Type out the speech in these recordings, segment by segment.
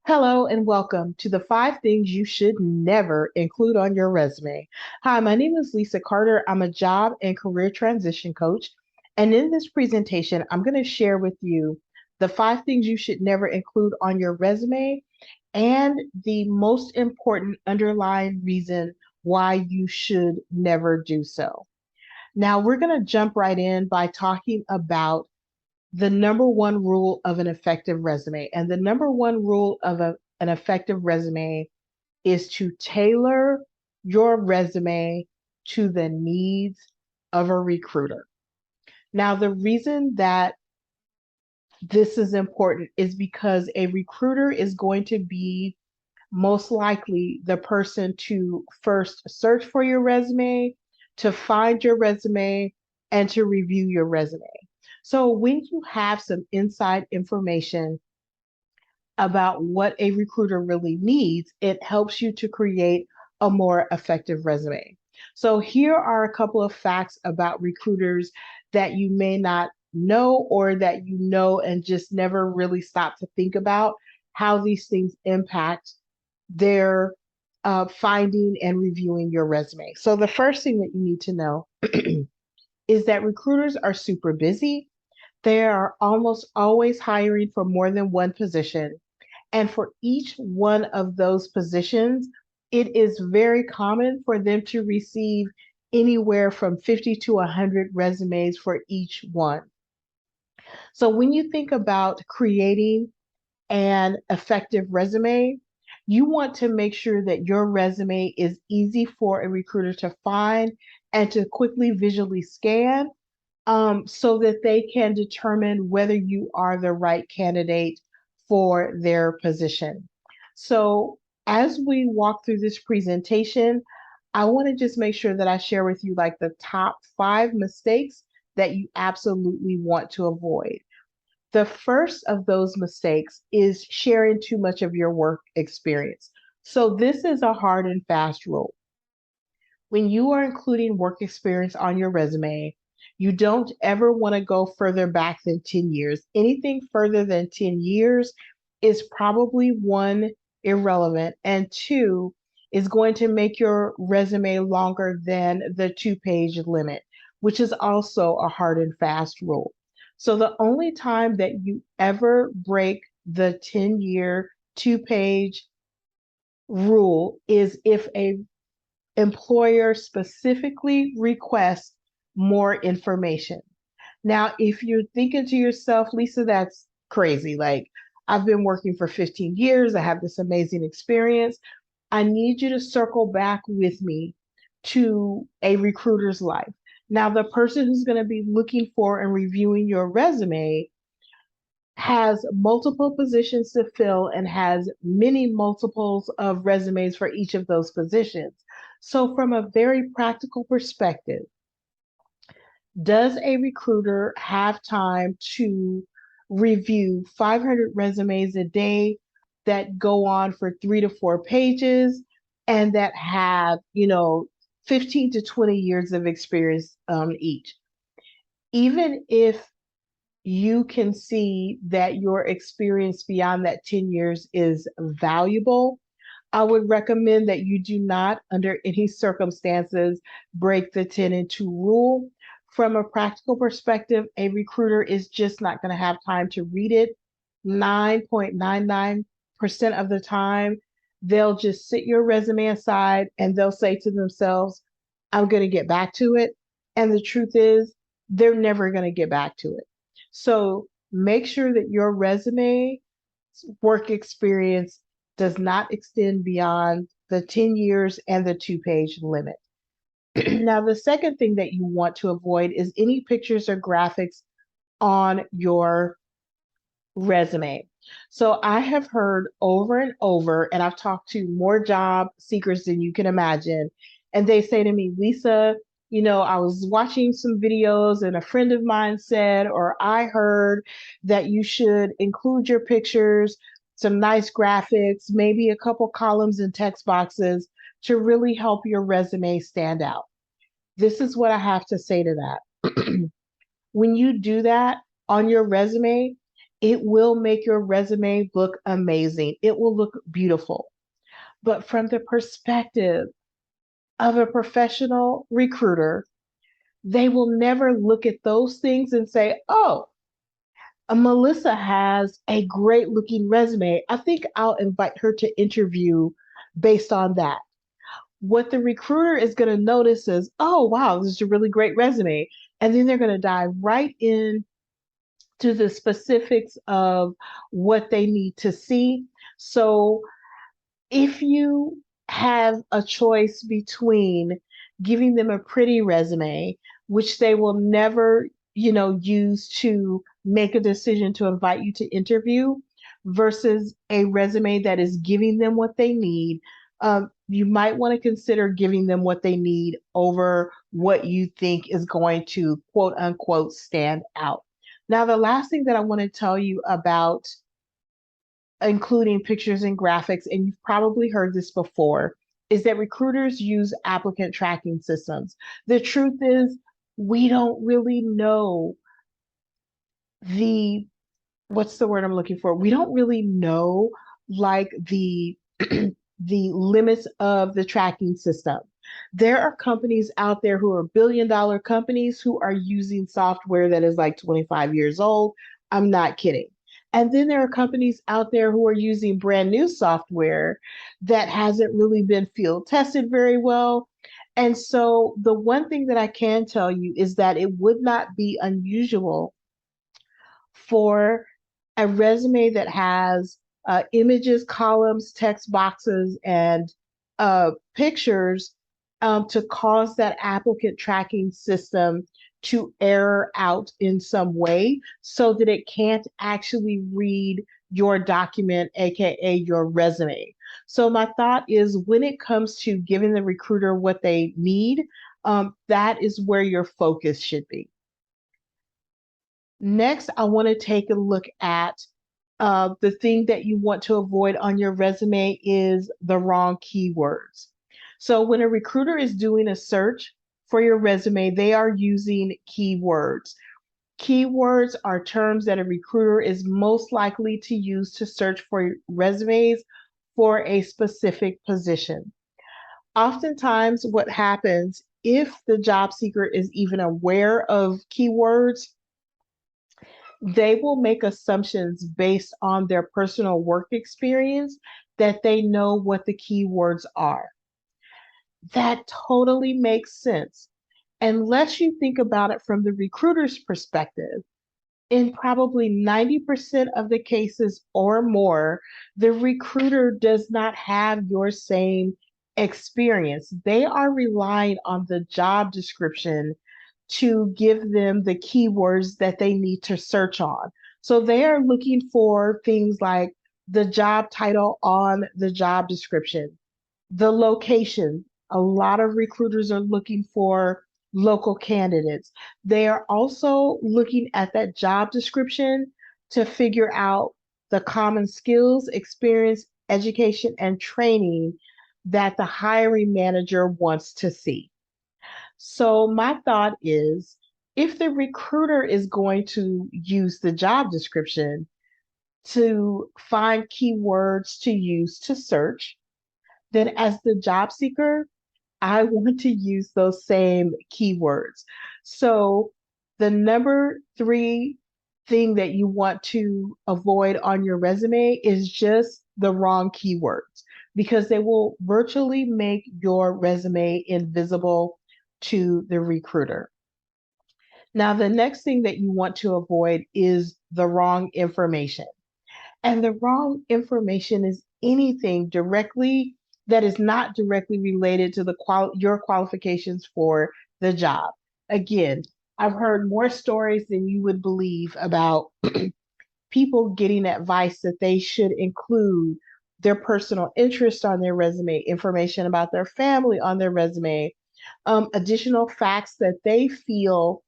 Hello and welcome to the 5 things you should never include on your resume. Hi, my name is Lisa Carter. I'm a job and career transition coach. And in this presentation, I'm going to share with you the 5 things you should never include on your resume and the most important underlying reason why you should never do so. Now, we're going to jump right in by talking about the number one rule of an effective resume. And the number one rule of an effective resume is to tailor your resume to the needs of a recruiter. Now, the reason that this is important is because a recruiter is going to be most likely the person to first search for your resume, to find your resume, and to review your resume. So when you have some inside information about what a recruiter really needs, it helps you to create a more effective resume. So here are a couple of facts about recruiters that you may not know or that you know and just never really stop to think about how these things impact their finding and reviewing your resume. So the first thing that you need to know is that recruiters are super busy. They are almost always hiring for more than one position. And for each one of those positions, it is very common for them to receive anywhere from 50 to 100 resumes for each one. So when you think about creating an effective resume, you want to make sure that your resume is easy for a recruiter to find and to quickly visually scan so that they can determine whether you are the right candidate for their position. So as we walk through this presentation, I want to just make sure that I share with you like the top 5 mistakes that you absolutely want to avoid. The first of those mistakes is sharing too much of your work experience. So this is a hard and fast rule. When you are including work experience on your resume, you don't ever want to go further back than 10 years. Anything further than 10 years is probably one, irrelevant, and two, is going to make your resume longer than the 2 page limit, which is also a hard and fast rule. So the only time that you ever break the 10-year, 2 page rule is if a employer specifically requests more information. Now, if you're thinking to yourself, Lisa, that's crazy. Like, I've been working for 15 years, I have this amazing experience. I need you to circle back with me to a recruiter's life. Now, the person who's going to be looking for and reviewing your resume has multiple positions to fill and has many multiples of resumes for each of those positions. So, from a very practical perspective, does a recruiter have time to review 500 resumes a day that go on for 3 to 4 pages and that have, 15 to 20 years of experience each? Even if you can see that your experience beyond that 10 years is valuable, I would recommend that you do not, under any circumstances, break the 10 and 2 rule. From a practical perspective, a recruiter is just not going to have time to read it. 9.99% of the time, they'll just sit your resume aside and they'll say to themselves, I'm going to get back to it. And the truth is, they're never going to get back to it. So make sure that your resume work experience does not extend beyond the 10 years and the 2 page limit. Now, the second thing that you want to avoid is any pictures or graphics on your resume. So I have heard over and over, and I've talked to more job seekers than you can imagine, and they say to me, Lisa, I was watching some videos and a friend of mine said, or I heard that you should include your pictures, some nice graphics, maybe a couple columns and text boxes to really help your resume stand out. This is what I have to say to that. When you do that on your resume, It will make your resume look amazing. It will look beautiful. But from the perspective of a professional recruiter, they will never look at those things and say, oh, Melissa has a great looking resume. I think I'll invite her to interview based on that. What the recruiter is going to notice is, oh, wow, this is a really great resume. And then they're going to dive right in to the specifics of what they need to see. So if you have a choice between giving them a pretty resume, which they will never, use to make a decision to invite you to interview, versus a resume that is giving them what they need, you might want to consider giving them what they need over what you think is going to quote unquote stand out. Now, the last thing that I want to tell you about including pictures and graphics, and you've probably heard this before, is that recruiters use applicant tracking systems. The truth is, we don't really know the, what's the word I'm looking for? We don't really know like the the limits of the tracking system. There are companies out there who are billion-dollar companies who are using software that is like 25 years old. I'm not kidding. And then there are companies out there who are using brand new software that hasn't really been field tested very well. And so the one thing that I can tell you is that it would not be unusual for a resume that has images, columns, text boxes, and pictures to cause that applicant tracking system to error out in some way so that it can't actually read your document, AKA your resume. So, my thought is when it comes to giving the recruiter what they need, that is where your focus should be. Next, I want to take a look at the thing that you want to avoid on your resume is the wrong keywords. So when a recruiter is doing a search for your resume, they are using keywords. Keywords are terms that a recruiter is most likely to use to search for resumes for a specific position. Oftentimes, what happens if the job seeker is even aware of keywords, they will make assumptions based on their personal work experience that they know what the keywords are. That totally makes sense. Unless you think about it from the recruiter's perspective, in probably 90% of the cases or more, the recruiter does not have your same experience. They are relying on the job description to give them the keywords that they need to search on. So they are looking for things like the job title on the job description, the location. A lot of recruiters are looking for local candidates. They are also looking at that job description to figure out the common skills, experience, education, and training that the hiring manager wants to see. So, my thought is if the recruiter is going to use the job description to find keywords to use to search, then as the job seeker, I want to use those same keywords. So, the number three thing that you want to avoid on your resume is just the wrong keywords because they will virtually make your resume invisible to the recruiter. Now, the next thing that you want to avoid is the wrong information. And the wrong information is anything directly that is not directly related to your qualifications for the job. Again, I've heard more stories than you would believe about people getting advice that they should include their personal interest on their resume, information about their family on their resume, additional facts that they feel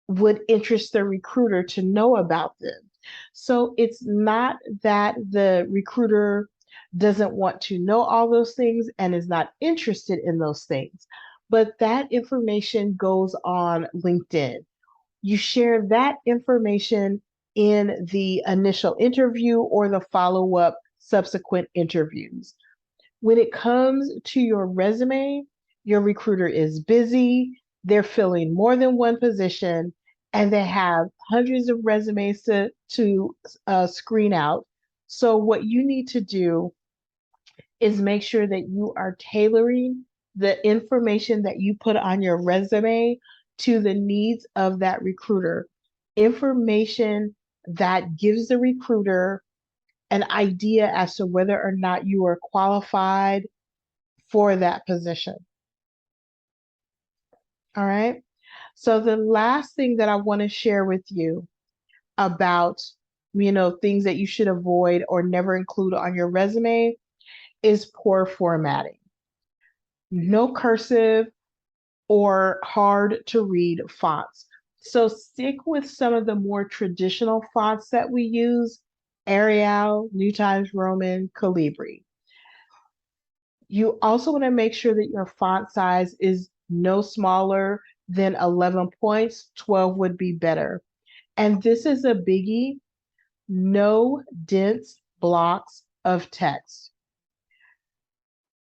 would interest the recruiter to know about them. So it's not that the recruiter doesn't want to know all those things and is not interested in those things, but that information goes on LinkedIn. You share that information in the initial interview or the follow-up subsequent interviews. When it comes to your resume, your recruiter is busy, they're filling more than one position, and they have hundreds of resumes to screen out. So, what you need to do is make sure that you are tailoring the information that you put on your resume to the needs of that recruiter. Information that gives the recruiter an idea as to whether or not you are qualified for that position. All right. So the last thing that I want to share with you about, things that you should avoid or never include on your resume is poor formatting. No cursive or hard to read fonts. So stick with some of the more traditional fonts that we use: Arial, New Times Roman, Calibri. You also want to make sure that your font size is no smaller than 11 points. 12 would be better. And this is a biggie: no dense blocks of text.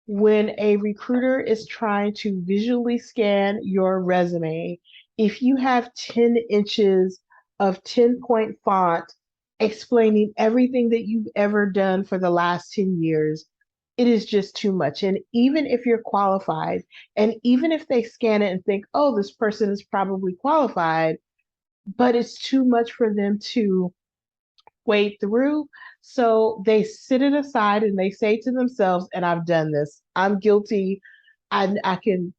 When a recruiter is trying to visually scan your resume, if you have 10 inches of 10-point font explaining everything that you've ever done for the last 10 years, it is just too much. And even if you're qualified, and even if they scan it and think, oh, this person is probably qualified, but it's too much for them to wade through. So they sit it aside and they say to themselves, and I've done this, I'm guilty. I can,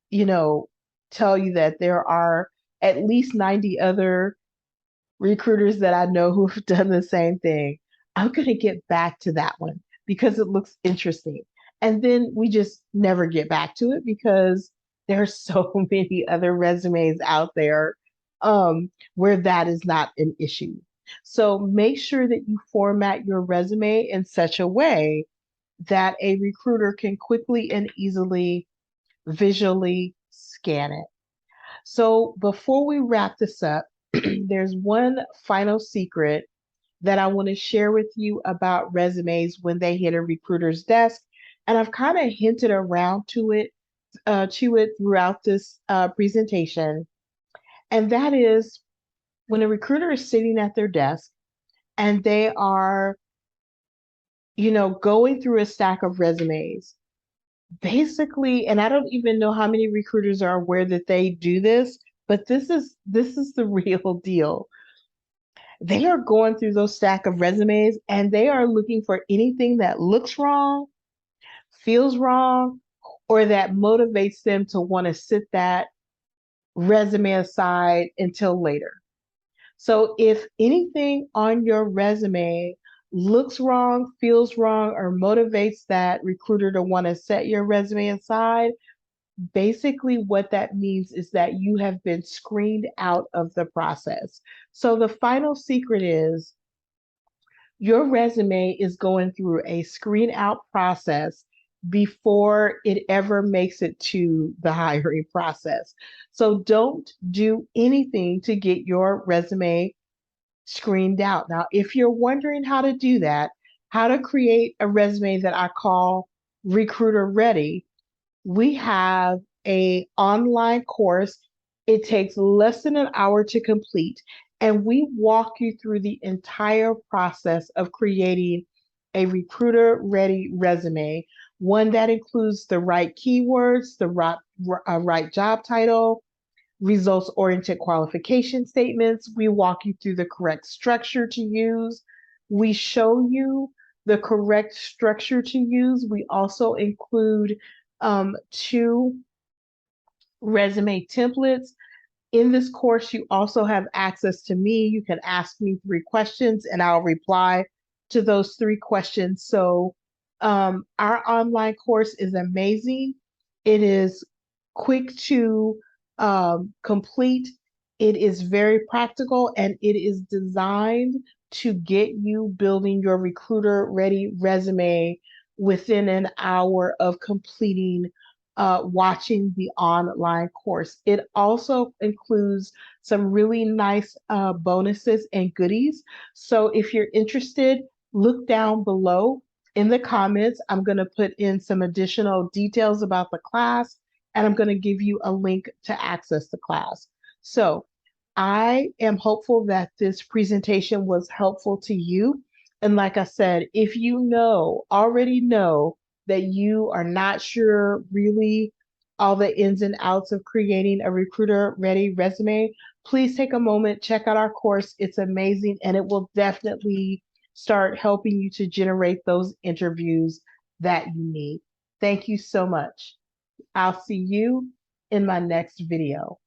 you know, tell you that there are at least 90 other recruiters that I know who've done the same thing. I'm going to get back to that one because it looks interesting. And then we just never get back to it because there are so many other resumes out there where that is not an issue. So make sure that you format your resume in such a way that a recruiter can quickly and easily visually scan it. So before we wrap this up, there's one final secret that I want to share with you about resumes when they hit a recruiter's desk. And I've kind of hinted around to it throughout this presentation. And that is when a recruiter is sitting at their desk and they are, going through a stack of resumes, basically, and I don't even know how many recruiters are aware that they do this, but this is the real deal. They are going through those stack of resumes and they are looking for anything that looks wrong, feels wrong, or that motivates them to want to sit that resume aside until later. So if anything on your resume looks wrong, feels wrong, or motivates that recruiter to want to set your resume aside, basically what that means is that you have been screened out of the process. So the final secret is your resume is going through a screen out process before it ever makes it to the hiring process. So don't do anything to get your resume screened out. Now, if you're wondering how to do that, how to create a resume that I call recruiter ready, we have a online course. It takes less than an hour to complete, and we walk you through the entire process of creating a recruiter ready resume, one that includes the right keywords, the right job title, results oriented qualification statements. We walk you through the correct structure to use. We show you the correct structure to use. We also include 2 resume templates. In this course, you also have access to me. You can ask me 3 questions and I'll reply to those 3 questions. So our online course is amazing. It is quick to complete. It is very practical and it is designed to get you building your recruiter ready resume within an hour of completing watching the online course. It also includes some really nice bonuses and goodies. So if you're interested, look down below in the comments. I'm going to put in some additional details about the class, and I'm going to give you a link to access the class. So I am hopeful that this presentation was helpful to you. And like I said, if you already know that you are not sure really all the ins and outs of creating a recruiter ready resume, please take a moment, check out our course. It's amazing, and it will definitely start helping you to generate those interviews that you need. Thank you so much. I'll see you in my next video.